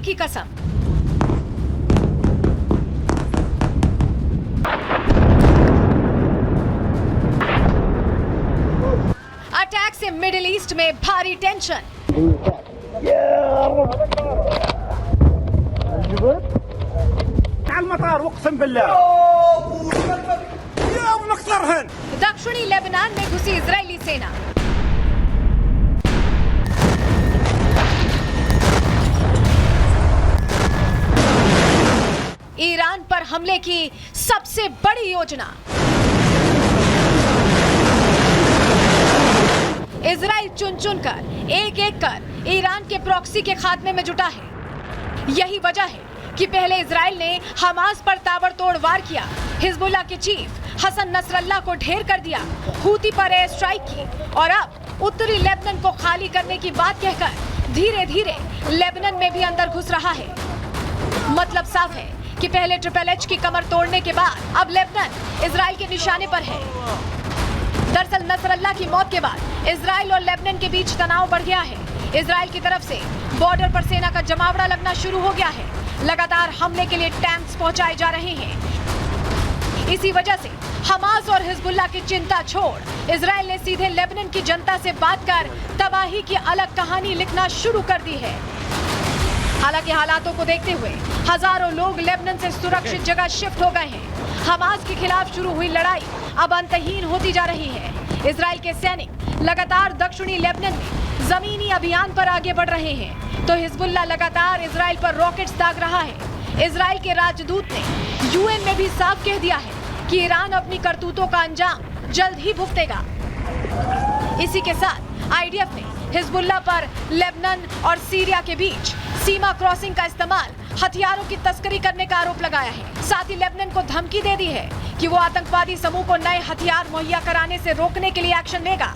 की कसम। अटैक से मिडिल ईस्ट में भारी टेंशन। दक्षिणी लेबनान में घुसी इजरायली सेना। ईरान पर हमले की सबसे बड़ी योजना। इजराइल चुन चुन कर एक एक कर ईरान के प्रॉक्सी के खात्मे में जुटा है। यही वजह है कि पहले इजराइल ने हमास पर ताबड़तोड़ वार किया, हिजबुल्लाह के चीफ हसन नसरल्लाह को ढेर कर दिया, हूती पर एयर स्ट्राइक की और अब उत्तरी लेबनान को खाली करने की बात कहकर धीरे धीरे लेबनान में भी अंदर घुस रहा है। मतलब साफ है कि पहले ट्रिपल एच की कमर तोड़ने के बाद अब लेबनान इजराइल के निशाने पर है। दरअसल नसरल्लाह की मौत के बाद इजराइल और लेबनान के बीच तनाव बढ़ गया है। इजराइल की तरफ से बॉर्डर पर सेना का जमावड़ा लगना शुरू हो गया है। लगातार हमले के लिए टैंक्स पहुंचाए जा रहे हैं। इसी वजह से हमास और हिजबुल्लाह की चिंता छोड़ इजराइल ने सीधे लेबनान की जनता से बात कर तबाही की अलग कहानी लिखना शुरू कर दी है। हालांकि हालातों को देखते हुए हजारों लोग लेबनान से सुरक्षित जगह शिफ्ट हो गए हैं। हमास के खिलाफ शुरू हुई लड़ाई अब अंतहीन होती जा रही है। इजराइल के सैनिक लगातार दक्षिणी लेबनान में जमीनी अभियान पर आगे बढ़ रहे हैं, तो हिजबुल्लाह लगातार इजराइल पर रॉकेट्स दाग रहा है। इजराइल के राजदूत ने यूएन में भी साफ कह दिया है कि ईरान अपनी करतूतों का अंजाम जल्द ही भुगतेगा। इसी के साथ आईडीएफ ने हिजबुल्लाह पर लेबनान और सीरिया के बीच सीमा क्रॉसिंग का इस्तेमाल, हथियारों की तस्करी करने का आरोप लगाया है। साथ ही लेबनान को धमकी दे दी है कि वो आतंकवादी समूह को नए हथियार मुहैया कराने से रोकने के लिए एक्शन लेगा।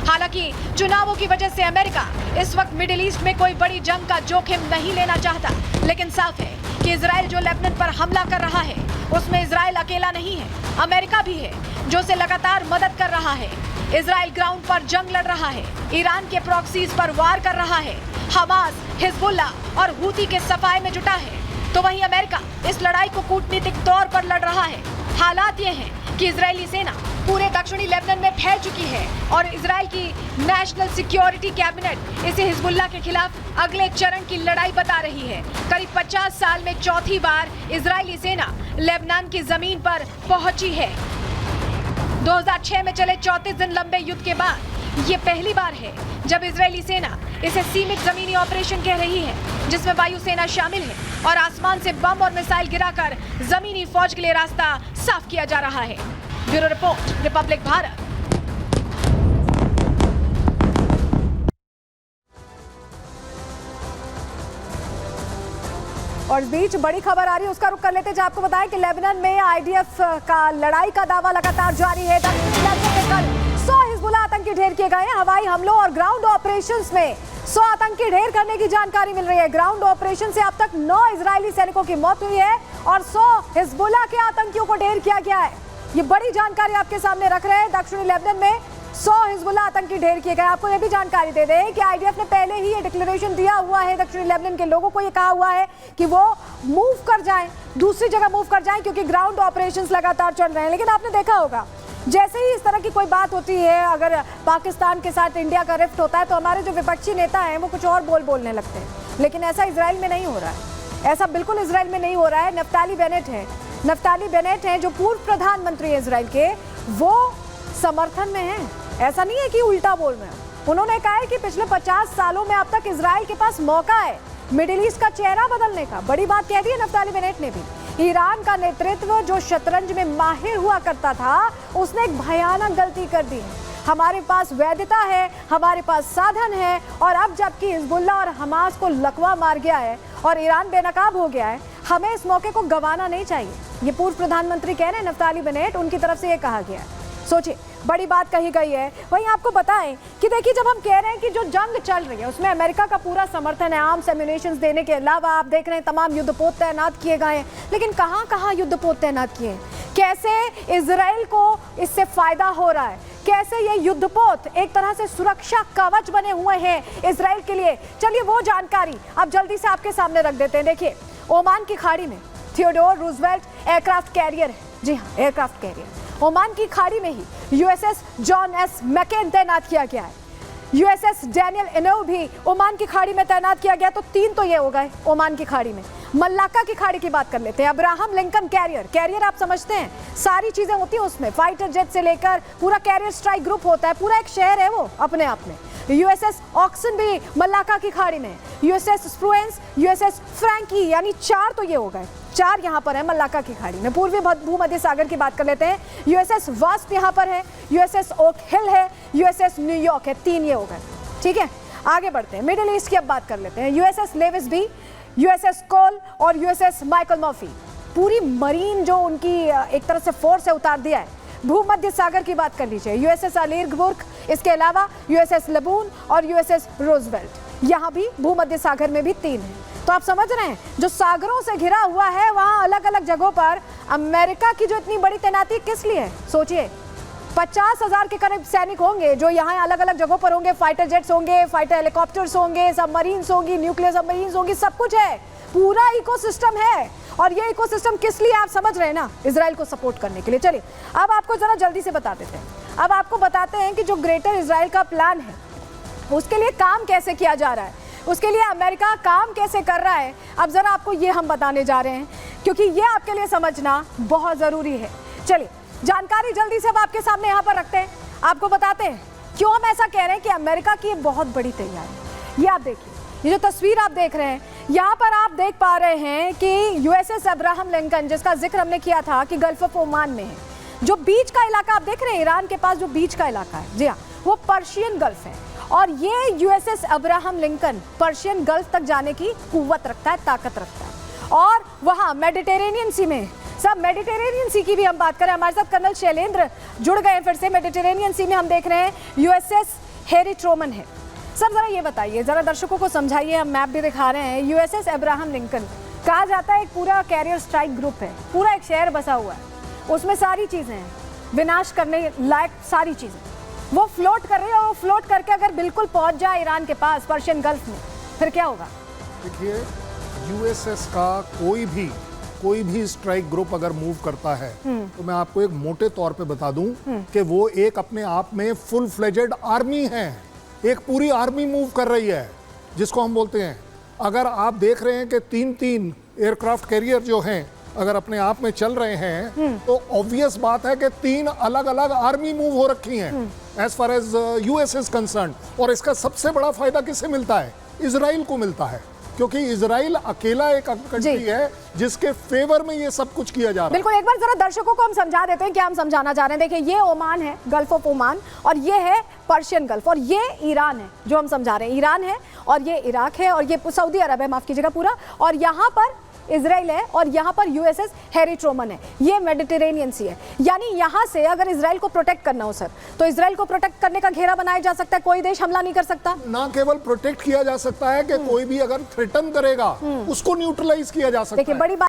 हालांकि चुनावों की वजह से अमेरिका इस वक्त मिडिल ईस्ट में कोई बड़ी जंग का जोखिम नहीं लेना चाहता, लेकिन साफ है कि इजराइल जो लेबनान पर हमला कर रहा है उसमें इजराइल अकेला नहीं है, अमेरिका भी है जो उसे लगातार मदद कर रहा है। इजराइल ग्राउंड पर जंग लड़ रहा है, ईरान के प्रॉक्सीज पर वार कर रहा है, हमास, हिजबुल्लाह और हूती के सफाए में जुटा है, तो वहीं अमेरिका इस लड़ाई को कूटनीतिक तौर पर लड़ रहा है। हालात ये हैं कि इजरायली सेना पूरे दक्षिणी लेबनान में फैल चुकी है और इजराइल की नेशनल सिक्योरिटी कैबिनेट इसे हिजबुल्लाह के खिलाफ अगले चरण की लड़ाई बता रही है। करीब 50 साल में चौथी बार इजरायली सेना लेबनान की जमीन पर पहुंची है। 2006 में चले 34 दिन लंबे युद्ध के बाद ये पहली बार है जब इजरायली सेना इसे सीमित जमीनी ऑपरेशन कह रही है, जिसमें वायुसेना शामिल है और आसमान से बम और मिसाइल गिराकर जमीनी फौज के लिए रास्ता साफ किया जा रहा है। Bureau report, Republic Bharat. और इस बीच बड़ी खबर आ रही है, उसका रुख कर लेते हैं। आपको बताएं कि लेबनान में आईडीएफ का लड़ाई का दावा लगातार जारी है। दक्षिणी इलाके में कल 100 हिजबुल्लाह आतंकी ढेर किए गए हैं। हवाई हमलों और ग्राउंड ऑपरेशंस में 100 आतंकी ढेर करने की जानकारी मिल रही है। ग्राउंड ऑपरेशन से अब तक 9 इजरायली सैनिकों की मौत हुई है और 100 हिजबुल्लाह के आतंकियों को ढेर किया गया है। ये बड़ी जानकारी आपके सामने रख रहे हैं। दक्षिणी लेबनान में 100 हिजबुल्लाह आतंकी ढेर किए गए। आपको ये भी जानकारी दे दें कि आईडीएफ ने पहले ही ये डिक्लेरेशन दिया हुआ है, दक्षिणी लेबनान के लोगों को ये कहा हुआ है कि वो मूव कर जाएं, दूसरी जगह मूव कर जाएं, क्योंकि ग्राउंड ऑपरेशंस लगातार चल रहे हैं। लेकिन आपने देखा होगा जैसे ही इस तरह की कोई बात होती है, अगर पाकिस्तान के साथ इंडिया का रिफ्ट होता है तो हमारे जो विपक्षी नेता हैं वो कुछ और बोलने लगते हैं। लेकिन ऐसा इजराइल में नहीं हो रहा है, ऐसा बिल्कुल इजराइल में नहीं हो रहा है। नफ्ताली बेनेट हैं जो पूर्व प्रधानमंत्री है इजराइल के, वो समर्थन में हैं। ऐसा नहीं है कि उल्टा बोल रहे हैं। उन्होंने कहा है कि पिछले 50 सालों में अब तक इजराइल के पास मौका है मिडिल ईस्ट का चेहरा बदलने का। बड़ी बात कह दी है नफ्ताली बेनेट ने भी। ईरान का नेतृत्व जो शतरंज में माहिर हुआ करता था, उसने एक भयानक गलती कर दी। हमारे पास वैधता है, हमारे पास साधन है, और अब जबकि हिजबुल्लाह और हमास को लकवा मार गया है और ईरान बेनकाब हो गया है, हमें इस मौके को गंवाना नहीं चाहिए। ये पूर्व प्रधानमंत्री कह रहे हैं, नफ्ताली बेनेट, उनकी तरफ से ये कहा गया है। सोचिए, बड़ी बात कही गई है। वहीं आपको बताएं कि देखिए, जब हम कह रहे हैं कि जो जंग चल रही है उसमें अमेरिका का पूरा समर्थन है, आर्म्स एम्यूनेशंस देने के अलावा आप देख रहे हैं तमाम युद्धपोत तैनात किए गए हैं। लेकिन कहां-कहां युद्धपोत तैनात किए हैं, कैसे इजराइल को इससे फायदा हो रहा है, कैसे ये युद्धपोत एक तरह से सुरक्षा कवच बने हुए हैं इजराइल के लिए। चलिए वो जानकारी अब जल्दी से आपके सामने रख देते हैं। देखिए, ओमान की खाड़ी में थियोडोर रूजवेल्ट एयरक्राफ्ट कैरियर है, जी हाँ एयरक्राफ्ट कैरियर। ओमान की खाड़ी में ही यूएसएस जॉन एस मैकेन तैनात किया गया है। यूएसएस डैनियल इनोव भी ओमान की खाड़ी में तैनात किया गया। तो 3 तो ये हो गए ओमान की खाड़ी में। मल्लाका की खाड़ी की बात कर लेते हैं। अब्राहम लिंकन कैरियर आप समझते हैं, सारी चीजें होती हैं उसमें, फाइटर जेट से लेकर पूरा कैरियर स्ट्राइक ग्रुप होता है, पूरा एक शहर है वो अपने आप में। यूएसएस ऑक्सन भी मल्लाका की खाड़ी में, यूएसएस स्प्रुएंस, यूएसएस फ्रैंकी, यानी 4 तो ये हो गए, 4 यहाँ पर है मल्लाका की खाड़ी में। पूर्वी भूमध्य सागर की बात कर लेते हैं। यूएसएस वास्प यहाँ पर है, यूएसएस ओक हिल है, यूएसएस न्यूयॉर्क है। 3 ये हो गए, ठीक है। आगे बढ़ते हैं, मिडिल ईस्ट की अब बात कर लेते हैं। यूएसएस लेविस बी, यूएसएस कोल और यूएसएस माइकल मर्फी, पूरी मरीन जो उनकी एक तरह से फोर्स है उतार दिया है। भूमध्य सागर की बात कर लीजिए, यूएसएस अलीरबुर्ग, इसके अलावा यूएसएस लबून और यूएसएस रोजवेल्ट, यहाँ भी भूमध्य सागर में भी 3 है। तो आप समझ रहे हैं, जो सागरों से घिरा हुआ है वहाँ अलग अलग जगहों पर अमेरिका की जो इतनी बड़ी तैनाती किस लिए है? सोचिए, 50,000 के करीब सैनिक होंगे जो यहाँ अलग अलग जगहों पर होंगे। फाइटर जेट्स होंगे, फाइटर हेलीकॉप्टर्स होंगे, सबमरीन्स होंगी, न्यूक्लियर सबमरीन्स होंगी, सब कुछ है, पूरा इकोसिस्टम है। और ये इकोसिस्टम किस लिए आप समझ रहे हैं ना, इजराइल को सपोर्ट करने के लिए। चलिए अब आपको जरा जल्दी से बता देते हैं। अब आपको बताते हैं कि जो ग्रेटर इजराइल का प्लान है उसके लिए काम कैसे किया जा रहा है, उसके लिए अमेरिका काम कैसे कर रहा है। अब जरा आपको ये हम बताने जा रहे हैं, क्योंकि ये आपके लिए समझना बहुत जरूरी है। चलिए जानकारी जल्दी से अब आपके सामने यहाँ पर रखते हैं, आपको बताते हैं क्यों हम ऐसा कह रहे हैं कि अमेरिका की बहुत बड़ी तैयारी। ये आप देखिए, ये जो तस्वीर आप देख रहे हैं, यहाँ पर आप देख पा रहे हैं कि यूएसएस अब्राहम लिंकन, जिसका जिक्र हमने किया था कि गल्फ ऑफ ओमान में है, जो बीच का इलाका आप देख रहे हैं, ईरान के पास जो बीच का इलाका है, जी हाँ, वो पर्शियन गल्फ है। और ये USS Abraham Lincoln Persian gulf तक जाने की कुव्वत रखता है, ताकत रखता है। और वहाँ मेडिटेरेनियन सी में, सब मेडिटेरेनियन सी की भी हम बात करें, हमारे साथ कर्नल शैलेंद्र जुड़ गए फिर से। मेडिटेरेनियन सी में हम देख रहे हैं यूएसएस हैरी ट्रूमन है। सर जरा ये बताइए, जरा दर्शकों को समझाइए, हम मैप भी दिखा रहे हैं। यूएसएस अब्राहम लिंकन कहा जाता है एक पूरा कैरियर स्ट्राइक ग्रुप है, पूरा एक शहर बसा हुआ है, उसमें सारी चीजें हैं, विनाश करने लायक सारी चीजें, वो फ्लोट कर रही है। और वो फ्लोट करके अगर बिल्कुल पहुंच जाए ईरान के पास पर्शियन गल्फ में, फिर क्या होगा? देखिए, यूएसएस का कोई भी स्ट्राइक ग्रुप अगर मूव करता है तो मैं आपको एक मोटे तौर पे बता दूं कि वो एक अपने आप में फुल फ्लेजेड आर्मी है, एक पूरी आर्मी मूव कर रही है, जिसको हम बोलते हैं। अगर आप देख रहे हैं कि 3 एयरक्राफ्ट कैरियर जो हैं अगर अपने आप में चल रहे हैं, तो ऑब्वियस बात है कि 3 अलग अलग आर्मी मूव हो रखी हैं as far as US is concern. और इसका सबसे बड़ा फायदा किससे मिलता है? इजराइल को मिलता है, क्योंकि इजराइल अकेला एक कंट्री है जिसके फेवर में ये सब कुछ किया जा रहा है। बिल्कुल, एक बार जरा दर्शकों को हम समझा देते हैं क्या हम समझाना चाह रहे हैं। देखिए, ये ओमान है, गल्फ ऑफ ओमान, और ये है पर्शियन गल्फ, और ये ईरान है जो हम समझा रहे हैं। ईरान है और ये इराक है और ये सऊदी अरब है, माफ कीजिएगा, पूरा। और यहाँ पर इजराइल है और यहाँ पर यूएसएस हैरी ट्रूमन है। ये मेडिटेरेनियन सी है, यानी यहाँ से अगर इजराइल को प्रोटेक्ट करना हो सर, तो इजराइल को प्रोटेक्ट करने का घेरा बनाया जा सकता है, कोई देश हमला नहीं कर सकता। ना केवल प्रोटेक्ट किया जा सकता है कि कोई भी अगर थ्रेटन करेगा उसको न्यूट्रलाइज किया जा सकता है। देखिए, बड़ी बात